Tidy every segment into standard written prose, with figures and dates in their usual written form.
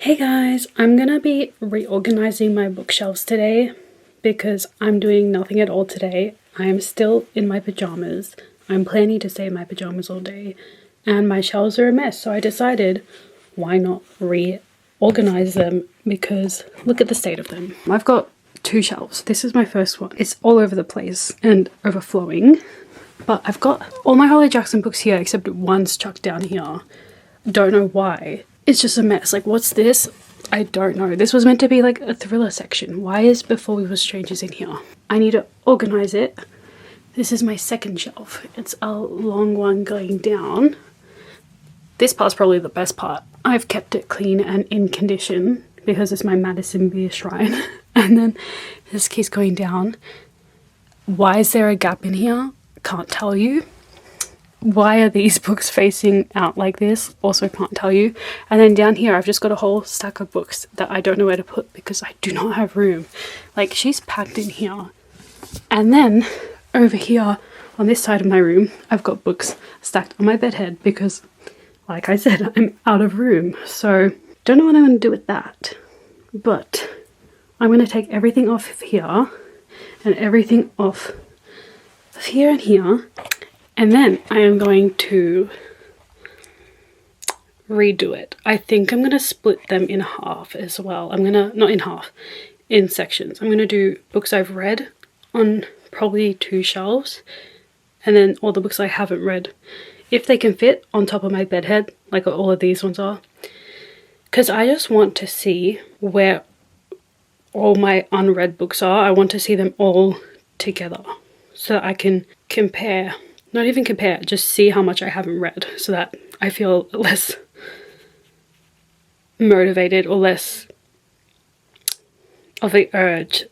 Hey guys, I'm gonna be reorganizing my bookshelves today because I'm doing nothing at all today. I am still in my pajamas. I'm planning to stay in my pajamas all day and my shelves are a mess, so I decided why not reorganize them because look at the state of them. I've got two shelves. This is my first one. It's all over the place and overflowing, but I've got all my Holly Jackson books here except one's chucked down here. Don't know why. It's just a mess. Like, what's this? I don't know. This was meant to be like a thriller section. Why is Before We Were Strangers in here? I need to organize it. This is my second shelf. It's a long one going down. This part's probably the best part. I've kept it clean and in condition because it's my Madison Beer shrine. And then this keeps going down. Why is there a gap in here? Can't tell you. Why are these books facing out like this? Also can't tell you. And then down here I've just got a whole stack of books that I don't know where to put because I do not have room. Like, she's packed in here. And then over here on this side of my room I've got books stacked on my bedhead because, like I said, I'm out of room. So don't know what I'm going to do with that, but I'm going to take everything off of here and everything off of here and here. And then I am going to redo it. I think I'm going to split them in half as well. I'm going to, not in half, in sections. I'm going to do books I've read on probably 2 shelves. And then all the books I haven't read, if they can fit on top of my bedhead, like all of these ones are. Because I just want to see where all my unread books are. I want to see them all together so that I can compare. Not even compare, just see how much I haven't read so that I feel less motivated or less of the urge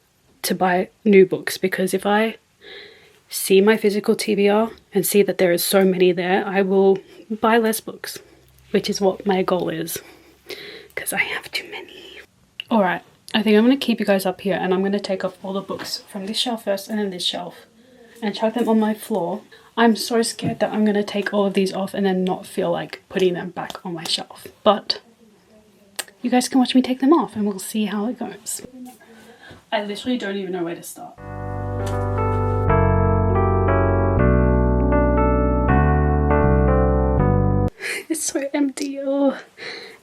to buy new books. Because if I see my physical TBR and see that there is so many there, I will buy less books, which is what my goal is because I have too many. Alright, I think I'm going to keep you guys up here and I'm going to take off all the books from this shelf first and then this shelf and chuck them on my floor. I'm so scared that I'm going to take all of these off and then not feel like putting them back on my shelf. But you guys can watch me take them off and we'll see how it goes. I literally don't even know where to start. It's so empty. Oh.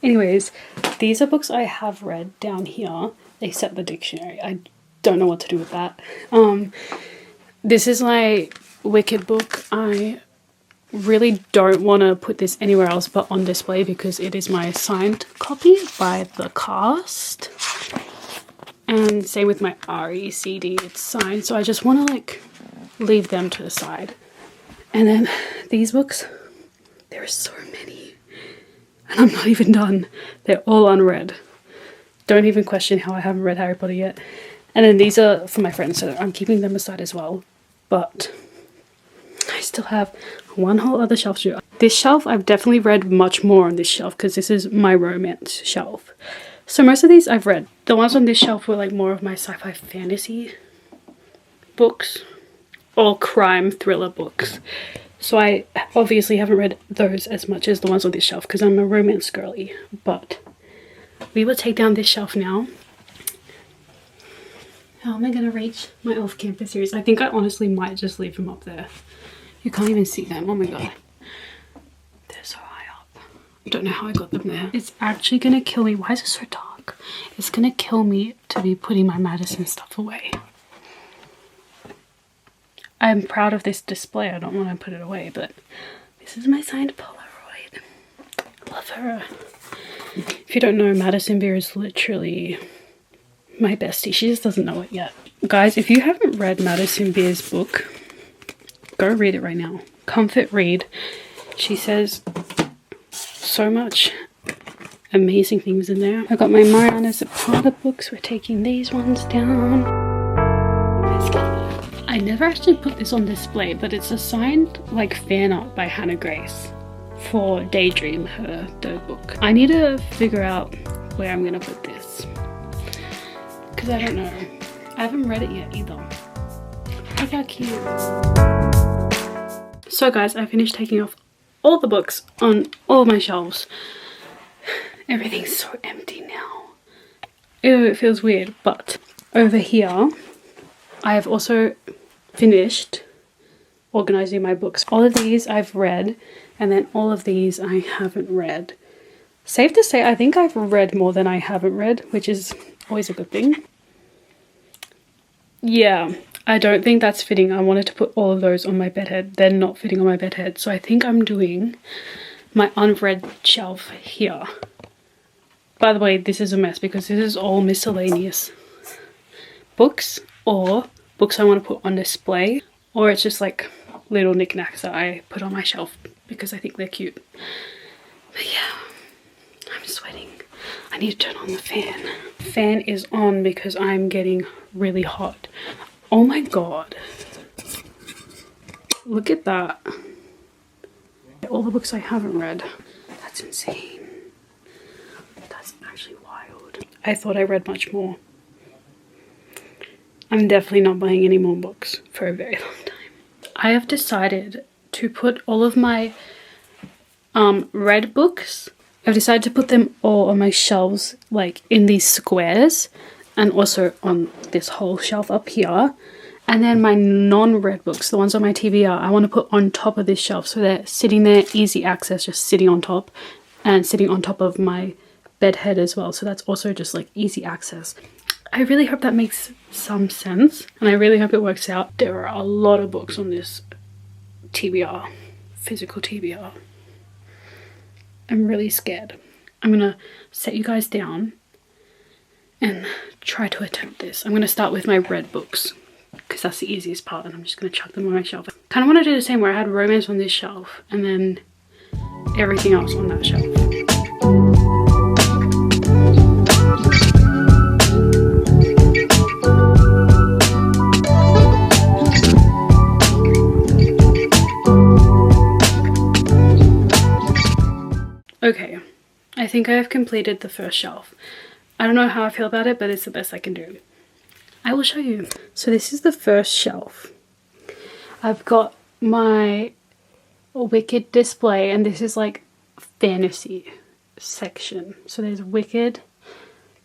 Anyways, these are books I have read down here. They set the dictionary. I don't know what to do with that. This is my Wicked book. I really don't want to put this anywhere else but on display because it is my signed copy by the cast. And same with my RE CD, it's signed, so I just want to like leave them to the side. And then these books, there are so many and I'm not even done. They're all unread. Don't even question how I haven't read Harry Potter yet. And then these are for my friends, so I'm keeping them aside as well. But I still have one whole other shelf to do. This shelf, I've definitely read much more on this shelf because this is my romance shelf. So most of these I've read. The ones on this shelf were like more of my sci-fi fantasy books or crime thriller books. So I obviously haven't read those as much as the ones on this shelf because I'm a romance girly. But we will take down this shelf now. How am I going to reach my off-campus series? I think I honestly might just leave them up there. You can't even see them. Oh my god. They're so high up. I don't know how I got them there. It's actually going to kill me. Why is it so dark? It's going to kill me to be putting my Madison stuff away. I'm proud of this display. I don't want to put it away, but this is my signed Polaroid. Love her. If you don't know, Madison Beer is literally my bestie. She just doesn't know it yet. Guys, if you haven't read Madison Beer's book, go read it right now. Comfort read. She says so much amazing things in there. I got my Mariana Zapata books. We're taking these ones down. I never actually put this on display, but it's a signed like fan art by Hannah Grace for Daydream, her 3rd book. I need to figure out where I'm gonna put this because I don't know. I haven't read it yet either. Look how cute. So guys, I finished taking off all the books on all of my shelves. Everything's so empty now. Ew, it feels weird. But over here, I have also finished organising my books. All of these I've read, and then all of these I haven't read. Safe to say, I think I've read more than I haven't read, which is always a good thing. Yeah, I don't think that's fitting. I wanted to put all of those on my bedhead. They're not fitting on my bedhead. So I think I'm doing my unread shelf here. By the way, this is a mess because this is all miscellaneous books or books I want to put on display, or it's just like little knickknacks that I put on my shelf because I think they're cute. But yeah, I'm sweating. I need to turn on the fan. Fan is on because I'm getting really hot. Oh my god. Look at that. All the books I haven't read. That's insane. That's actually wild. I thought I read much more. I'm definitely not buying any more books for a very long time. I have decided to put all of my read books, I've decided to put them all on my shelves, like in these squares, and also on this whole shelf up here. And then my non-read books, the ones on my TBR, I want to put on top of this shelf so they're sitting there, easy access, just sitting on top, and sitting on top of my bed head as well. So that's also just like easy access. I really hope that makes some sense, and I really hope it works out. There are a lot of books on this TBR, physical TBR. I'm really scared. I'm gonna set you guys down and try to attempt this. I'm gonna start with my read books because that's the easiest part, and I'm just gonna chuck them on my shelf. Kind of want to do the same where I had romance on this shelf and then everything else on that shelf. Okay, I think I have completed the first shelf. I don't know how I feel about it, but it's the best I can do. I will show you. So this is the first shelf. I've got my Wicked display, and this is like fantasy section. So there's Wicked,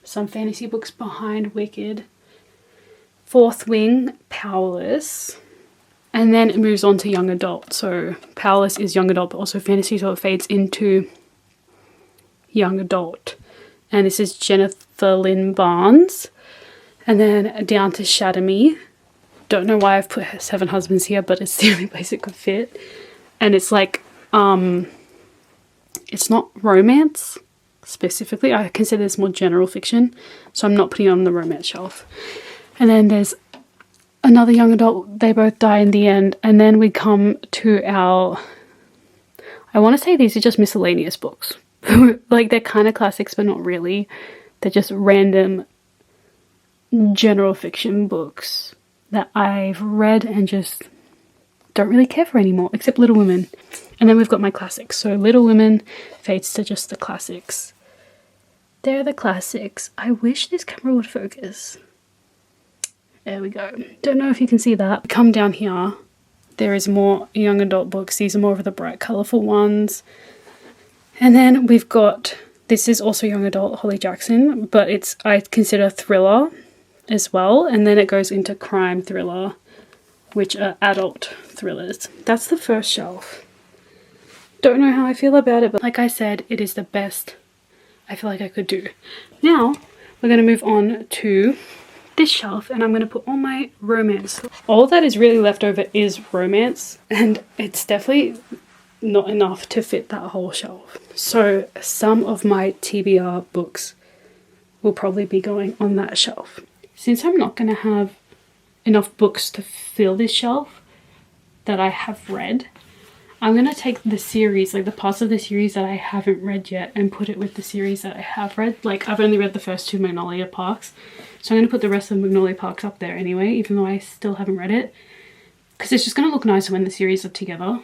some fantasy books behind Wicked, Fourth Wing, Powerless, and then it moves on to young adult. So Powerless is young adult, but also fantasy, so it fades into young adult. And this is Jennifer Lynn Barnes, and then down to Shatter Me. Don't know why I've put Seven Husbands here, but it's the only place it could fit. And it's like it's not romance specifically. I consider this more general fiction, so I'm not putting it on the romance shelf. And then there's another young adult, They Both Die in the End. And then we come to our, I want to say these are just miscellaneous books. Like, they're kind of classics, but not really. They're just random general fiction books that I've read and just don't really care for anymore, except Little Women. And then we've got my classics. So Little Women fades to just the classics. They're the classics. I wish this camera would focus. There we go. Don't know if you can see that. Come down here. There is more young adult books. These are more of the bright, colourful ones. And then we've got, this is also young adult, Holly Jackson, but it's, I consider thriller as well. And then it goes into crime thriller, which are adult thrillers. That's the first shelf. Don't know how I feel about it, but like I said, it is the best I feel like I could do. Now, we're going to move on to this shelf, and I'm going to put all my romance. All that is really left over is romance, and it's definitely not enough to fit that whole shelf. So some of my TBR books will probably be going on that shelf. Since I'm not going to have enough books to fill this shelf that I have read, I'm going to take the series, like the parts of the series that I haven't read yet, and put it with the series that I have read. Like, I've only read the first two Magnolia Parks, so I'm going to put the rest of Magnolia Parks up there anyway, even though I still haven't read it, because it's just going to look nicer when the series are together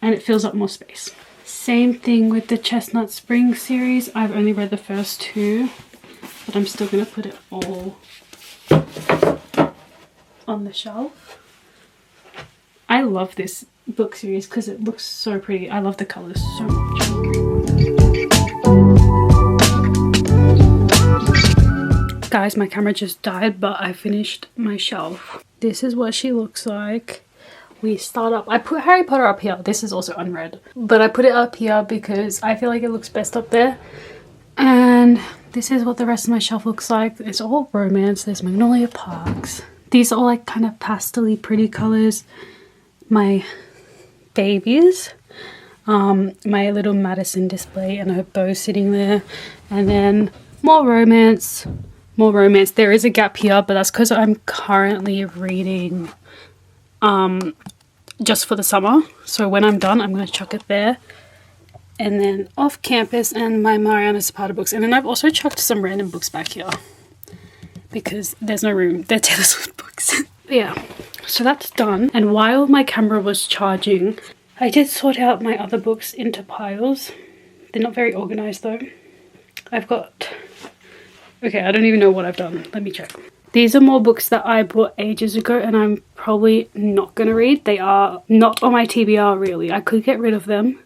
and it fills up more space. Same thing with the Chestnut Springs series. I've only read the first two, but I'm still going to put it all on the shelf. I love this book series because it looks so pretty. I love the colours so much. Guys, my camera just died, but I finished my shelf. This is what she looks like. We start up. I put Harry Potter up here. This is also unread, but I put it up here because I feel like it looks best up there. And this is what the rest of my shelf looks like. It's all romance. There's Magnolia Parks. These are all like kind of pastel-y pretty colors. My babies. My little Madison display and her bow sitting there. And then more romance. More romance. There is a gap here, but that's because I'm currently reading just for the summer. So when I'm done, I'm going to chuck it there. And then off campus and my Mariana Zapata books. And then I've also chucked some random books back here because there's no room. They're Taylor Swift books. Yeah, so that's done. And while my camera was charging, I did sort out my other books into piles. They're not very organized though. I've got... Okay, I don't even know what I've done. Let me check. These are more books that I bought ages ago and I'm probably not going to read. They are not on my TBR really. I could get rid of them.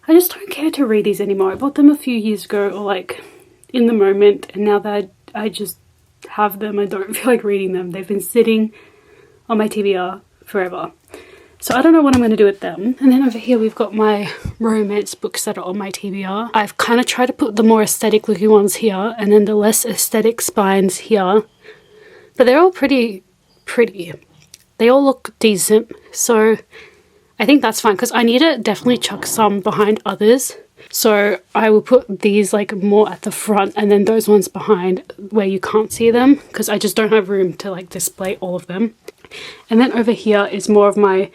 I just don't care to read these anymore. I bought them a few years ago or like in the moment, and now that I just have them, I don't feel like reading them. They've been sitting on my TBR forever. So I don't know what I'm going to do with them. And then over here we've got my romance books that are on my TBR. I've kind of tried to put the more aesthetic looking ones here and then the less aesthetic spines here. But they're all pretty. They all look decent. So I think that's fine because I need to definitely chuck some behind others. So I will put these like more at the front and then those ones behind where you can't see them because I just don't have room to like display all of them. And then over here is more of my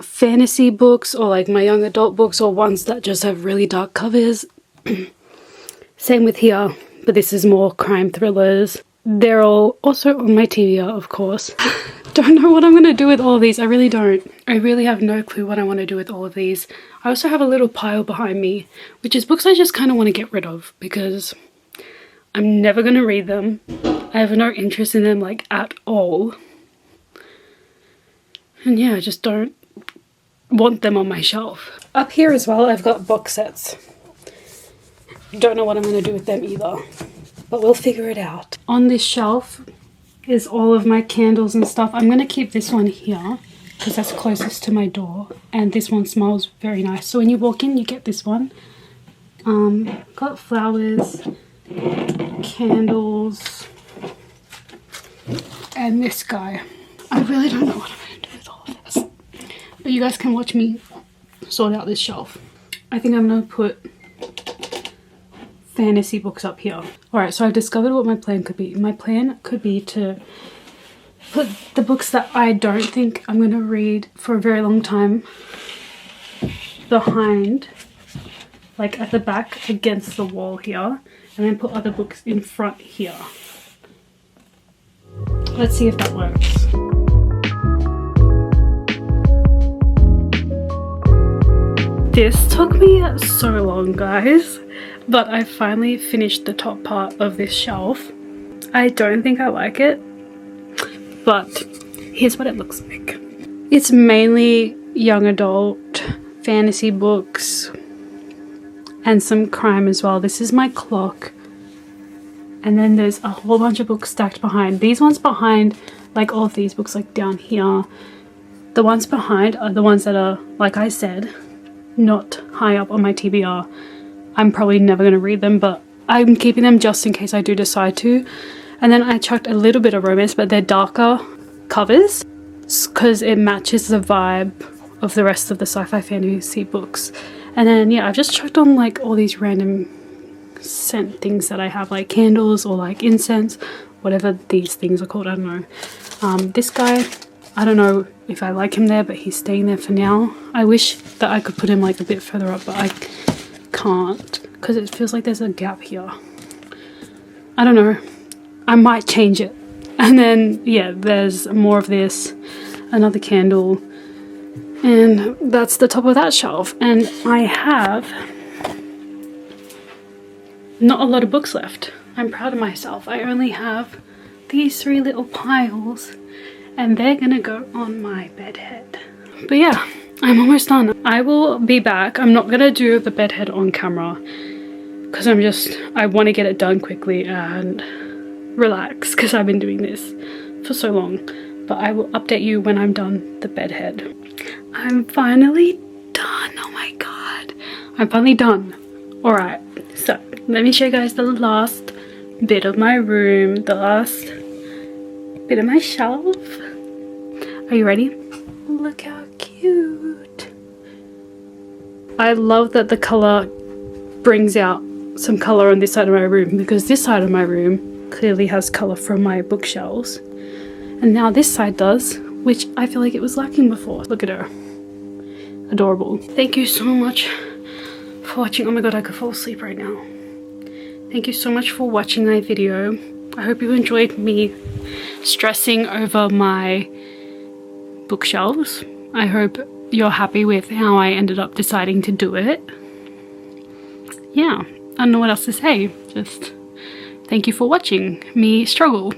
fantasy books or like my young adult books or ones that just have really dark covers. Same with here, but this is more crime thrillers. They're all also on my TBR, of course. Don't know what I'm going to do with all of these. I really don't. I really have no clue what I want to do with all of these. I also have a little pile behind me, which is books I just kind of want to get rid of because I'm never going to read them. I have no interest in them like at all. And yeah, I just don't want them on my shelf. Up here as well, I've got box sets. Don't know what I'm going to do with them either, but we'll figure it out. On this shelf is all of my candles and stuff. I'm going to keep this one here because that's closest to my door and this one smells very nice. So when you walk in, you get this one. Got flowers, candles, and this guy. I really don't know what I'm going to do with all of this, but you guys can watch me sort out this shelf. I think I'm going to put fantasy books up here. Alright, so I've discovered what my plan could be. My plan could be to put the books that I don't think I'm going to read for a very long time behind, like at the back against the wall here, and then put other books in front here. Let's see if that works. This took me so long, guys, but I finally finished the top part of this shelf. I don't think I like it, but here's what it looks like. It's mainly young adult fantasy books and some crime as well. This is my clock, and then there's a whole bunch of books stacked behind. These ones behind, like all of these books like down here, the ones behind are the ones that are, like I said, not high up on my TBR. I'm probably never going to read them, but I'm keeping them just in case I do decide to. And then I chucked a little bit of romance, but they're darker covers because it matches the vibe of the rest of the sci-fi fantasy books. And then yeah, I've just chucked on like all these random scent things that I have, like candles or like incense, whatever these things are called, I don't know. This guy, I don't know if I like him there, but he's staying there for now. I wish that I could put him like a bit further up, but I can't because it feels like there's a gap here. I don't know. I might change it. And then yeah, there's more of this, another candle, and that's the top of that shelf. And I have not a lot of books left. I'm proud of myself. I only have these 3 little piles and they're gonna go on my bed head. But yeah, I'm almost done. I will be back. I'm not gonna do the bed head on camera because I want to get it done quickly and relax, because I've been doing this for so long. But I will update you when I'm done the bed head. I'm finally done. Oh my god, I'm finally done. Alright, so let me show you guys the last bit of my room, the last bit of my shelf. Are you ready? Look how cute. I love that the color brings out some color on this side of my room, because this side of my room clearly has color from my bookshelves, and now this side does, which I feel like it was lacking before. Look at her. Adorable. Thank you so much for watching. Oh my god, I could fall asleep right now. Thank you so much for watching my video. I hope you enjoyed me stressing over my bookshelves. I hope you're happy with how I ended up deciding to do it. Yeah, I don't know what else to say. Just thank you for watching me struggle.